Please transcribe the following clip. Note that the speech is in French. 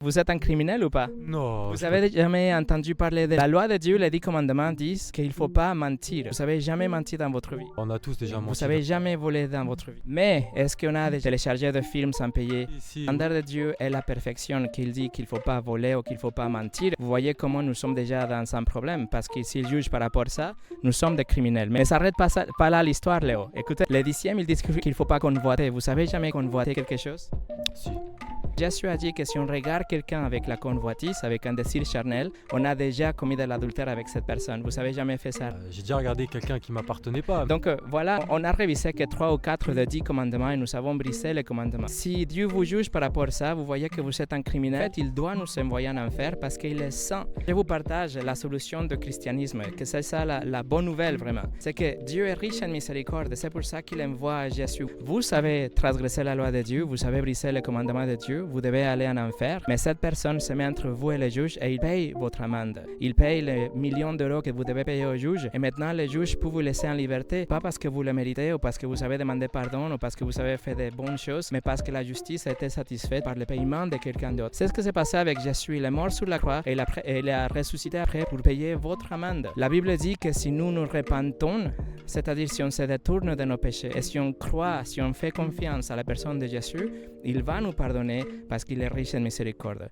Vous êtes un criminel ou pas? Non. Vous avez jamais entendu parler de la loi de Dieu? Les 10 commandements disent qu'il ne faut pas mentir. Vous savez jamais menti dans votre vie. On a tous déjà menti. Vous savez jamais volé dans votre vie. Mais est-ce qu'on a téléchargé de films sans payer? Si. Le standard de Dieu est la perfection, qu'il dit qu'il ne faut pas voler ou qu'il ne faut pas mentir. Vous voyez comment nous sommes déjà dans un problème, parce que s'il juge par rapport à ça, nous sommes des criminels. Mais ça n'arrête pas là l'histoire, Léo. Écoutez, les 10e, ils disent qu'il ne faut pas convoiter. Vous savez jamais convoiter quelque chose? Si. Jésus a dit que si on regarde quelqu'un avec la convoitise, avec un désir charnel, on a déjà commis de l'adultère avec cette personne. Vous avez jamais fait ça? J'ai déjà regardé quelqu'un qui m'appartenait pas. Donc voilà, on a révisé que 3 ou 4 des 10 commandements et nous avons brisé les commandements. Si Dieu vous juge par rapport à ça, vous voyez que vous êtes un criminel. En fait, il doit nous envoyer en enfer parce qu'il est saint. Je vous partage la solution du christianisme, que c'est ça la bonne nouvelle vraiment. C'est que Dieu est riche en miséricorde, c'est pour ça qu'il envoie Jésus. Vous savez transgresser la loi de Dieu, vous savez briser les commandements de Dieu, vous devez aller en enfer, mais cette personne se met entre vous et le juge et il paye votre amende. Il paye les millions d'euros que vous devez payer au juge et maintenant le juge peut vous laisser en liberté, pas parce que vous le méritez ou parce que vous avez demandé pardon ou parce que vous avez fait de bonnes choses, mais parce que la justice a été satisfaite par le paiement de quelqu'un d'autre. C'est ce qui s'est passé avec Jésus. Il est mort sur la croix et il a ressuscité après pour payer votre amende. La Bible dit que si nous nous repentons, c'est-à-dire si on se détourne de nos péchés et si on croit, si on fait confiance à la personne de Jésus, il va nous pardonner parce qu'il est riche en miséricorde.